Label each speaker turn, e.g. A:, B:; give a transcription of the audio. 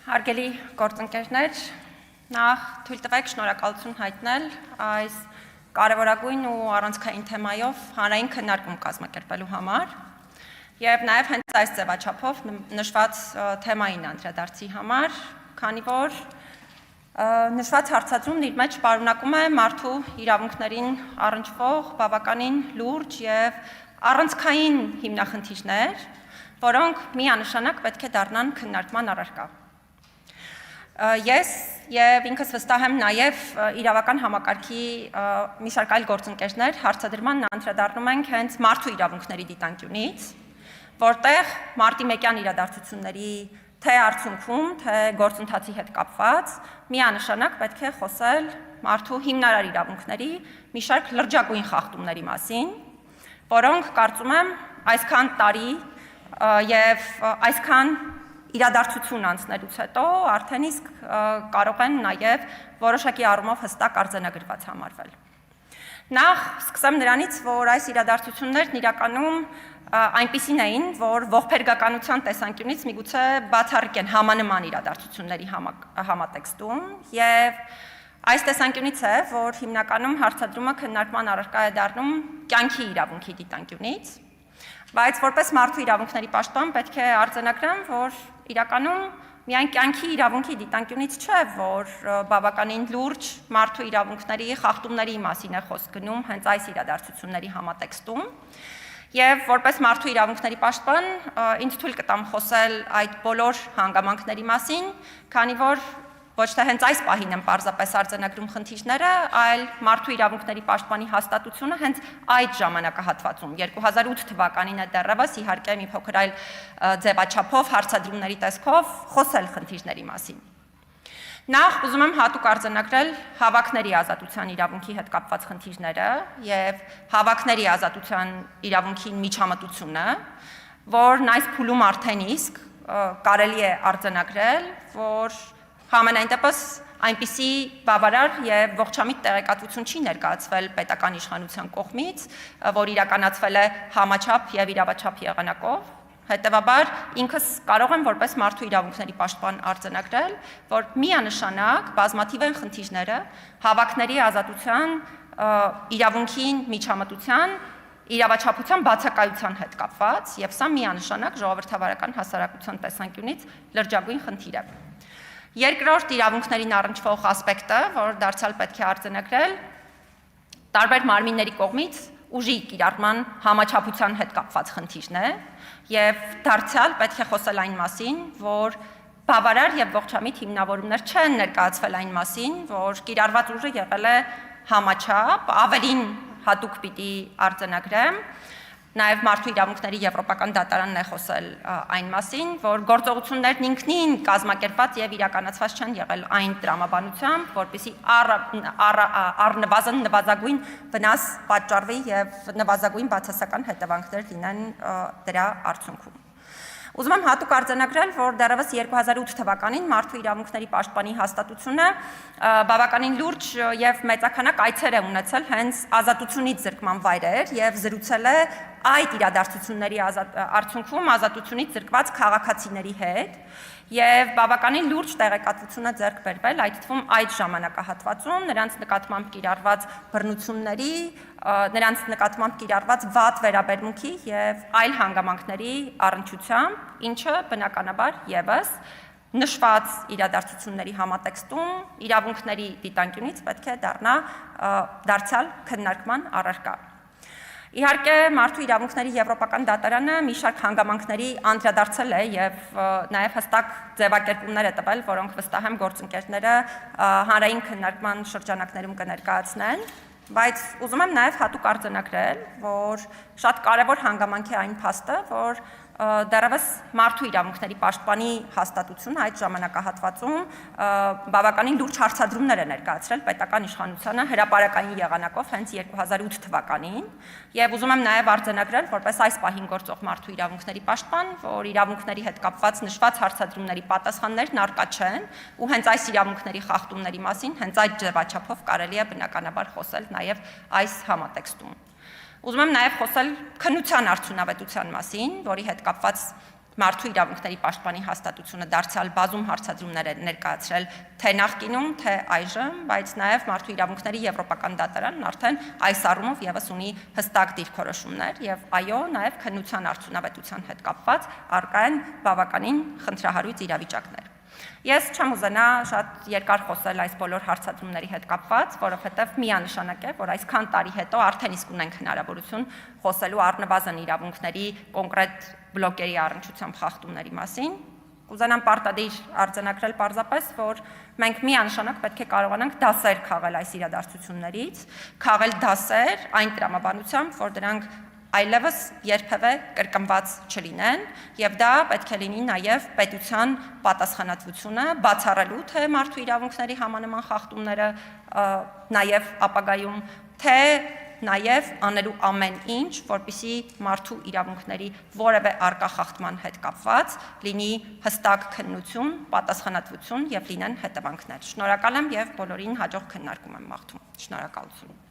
A: Հարգելի գործընկերներ, նախ թույլ տվեք շնորհակալություն հայտնել այս կարևորագույն ու առանցքային թեմայով հանրային քննարկում կազմակերպելու համար եւ նաեւ հենց այս ձևաչափով նշված թեմային անդրադարձի համար, քանի որ նշված հարցադրումն իր մեջ պարունակում է մարդու իրավունքներին առնչվող բավականին լուրջ եւ առանցքային հիմնախնդիրներ, որոնք միանշանակ պետք է դառնան քննարկման առարկա։ Ես եւ ինքս վստահ եմ նաեւ իրավական համակարգի մի շարք այլ գործընկերներ հարցադրման անդրադառնում ենք հենց մարդու իրավունքների դիտանկյունից, որտեղ մարտի 1-յան իրադարձությունների թե արդյունքում, թե գործընթացի հետ կապված միանշանակ պետք է խոսել մարդու հիմնարար իրավունքների մի շարք լրջագույն խախտումների մասին, որոնք կարծում եմ այսքան տարի եւ այսքան իրադարձություն անցնելուց հետո արդեն իսկ կարող են նաև որոշակի առումով հստակ արձանագրված համարվել։ Նախ սկսեմ նրանից, որ այս իրադարձություններն իրականում այնպիսին էին, որ ողբերգականության տեսանկյունից միգուցե բացառիկ են համանման իրադարձությունների համատեքստում եւ այս տեսանկյունից է, որ հիմնականում հարցադրումը քննարկման առարկա է դառնում կյանքի իրավունքի դիտանկյունից, բայց որպես մարդու իրավունքների պաշտպան պետք է արձանագրեմ, որ իրականում միայն կյանքի իրավունքի դիտանկյունից չէ, որ բավականին լուրջ մարդու իրավունքների խախտումների մասին է խոսք գնում հենց այս իրադարձությունների համատեքստում եւ որպես մարդու իրավունքների պաշտպան ինձ թույլ կտամ խոսել այդ բոլոր հանգամանքների մասին, քանի որ ոչ թե հենց այս պահին եմ պարզապես արձանագրում խնդիրները, այլ մարդու իրավունքների պաշտպանի հաստատությունը հենց այդ ժամանակահատվածում 2008 թվականին է դեռևս իհարկե մի փոքր այլ ձևաչափով հարցադրումների տեսքով խոսել խնդիրների մասին։ Նախ ուզում եմ հատուկ արձանագրել հավաքների ազատության իրավունքի հետ կապված խնդիրները եւ հավաքների ազատության իրավունքի միջամտությունը, որն այս փուլում արդեն իսկ կարելի է արձանագրել, որ Համենայն դեպս այնպիսի բավարար եւ ողջամիտ տեղեկատվություն չի ներկայացվել պետական իշխանության կողմից, որ իրականացվել է համաչափ եւ իրավաչափ եղանակով, հետեւաբար ինքս կարող եմ որպես մարդու իրավունքների պաշտպան արձանագրել, որ միանշանակ բազմաթիվ են խնդիրները հավաքների ազատության իրավունքին միջամտության իրավաչափության բացակայության հետ կապված եւ սա միանշանակ ժողովրդավարական հասարակության տեսանկյունից լրջագույն խնդիր է։ Երկրորդ իրավունքներին առնչվող ասպեկտը, որ դարձյալ պետք է արձանագրել, տարբեր մարմինների կողմից ուժի կիրառման համաչափության հետ կապված խնդիրն է եւ դարձյալ պետք է խոսել այն մասին, որ բավարար եւ ողջամիտ հիմնավորումներ չեն ներկայացվել այն մասին, որ կիրառված ուժը եղել է համաչափ, ավելին հատուկ պիտի արձանագրեմ, Նաև մարդու իրավունքների եվրոպական դատարանն է խոսել այն մասին, որ գործողություններն ինքնին կազմակերպված եւ իրականացված չեն եղել այն տրամաբանությամբ, որպեսզի առնվազն նվազագույն վնաս պատճառվի եւ նվազագույն բացասական հետևանքներ լինեն դրա արդյունքում։ Ուզում եմ հատուկ արձանագրել, որ դեռևս 2008 թվականին մարդու իրավունքների պաշտպանի հաստատությունը բավականին լուրջ եւ մեծաքանակ այցեր է ունեցել հենց ազատությունից զրկման վայրեր եւ զրուցել է այդ իրադարձությունների արդյունքում ազատությունից զրկված քաղաքացիների հետ եւ բավականին լուրջ տեղեկատվություն է ձեռք բերվել այդ թվում այդ ժամանակահատվածում նրանց նկատմամբ կիրառված բռնությունների, նրանց նկատմամբ կիրառված վատ վերաբերմունքի եւ այլ հանգամանքների առնչությամբ, ինչը բնականաբար եւս նշված իրադարձությունների համատեքստում իրավունքների դիտանկյունից պետք է դարձյալ քննարկման առարկա։ Իհարկե մարդու իրավունքների եվրոպական դատարանը մի շարք հանգամանքների անդրադարձել է եւ նաեւ հստակ ձևակերպումներ է տվել, որոնք վստահ եմ գործընկերները հանրային քննարկման շրջանակներում կներկայացնեն, բայց ուզում եմ նաեւ հատուկ արձանագրել, որ շատ կարեւոր հանգամանք է այն փաստը, որ դեռևս մարդու իրավունքների պաշտպանի հաստատությունը այդ ժամանակահատվածում բավականին լուրջ հարցադրումներ է ներկայացրել պետական իշխանությանը հրապարակային եղանակով հենց 2008 թվականին եւ ուզում եմ նաեւ արձանագրել որպես այս պահին գործող մարդու իրավունքների պաշտպան, որ իրավունքների հետ կապված նշված հարցադրումների պատասխաններն առկա չեն ու հենց այս իրավունքների խախտումների մասին հենց այդ ձևաչափով կարելի է բնականաբար խոսել նաեւ այս համատեքստում։ Ուզում եմ նաև խոսել քննության արդյունավետության մասին, որի հետ կապված մարդու իրավունքների պաշտպանի հաստատությունը դարձյալ բազում հարցադրումներ է ներկայացրել թե նախկինում, թե այժմ, բայց նաև մարդու իրավունքների եվրոպական դատարանն արդեն այս առումով եւս ունի հստակ դիրքորոշումներ եւ այո, նաև քննության արդյունավետության հետ կապված առկա են բավականին խնդրահարույց իրավիճակներ։ Ես չեմ ուզենա շատ երկար խոսել այս բոլոր հարցադրումների հետ կապված, որովհետև միանշանակ է, որ այսքան տարի հետո արդեն իսկ ունենք հնարավորություն խոսելու առնվազն իրավունքների կոնկրետ բլոկերի առնչությամբ խախտումների մասին։ Կուզենամ պարտադիր արձանագրել պարզապես, որ մենք միանշանակ պետք է կարողանանք դասեր քաղել այս իրադարձություններից, քաղել դասեր այն տրամաբանությամբ, որ դրանք այլևս երբևէ կրկնված չլինեն, եւ դա պետք է լինի նաեւ պետության պատասխանատվությունը բացառելու թե մարդու իրավունքների համանման խախտումները նաեւ ապագայում, թե նաեւ անելու ամեն ինչ, որպեսզի մարդու իրավունքների որևէ առկա խախտման հետ կապված լինի հստակ քննություն, պատասխանատվություն եւ լինեն հետևանքներ։ Շնորհակալ եմ եւ բոլորին հաջող քննարկում եմ մաղթում։ Շնորհակալություն։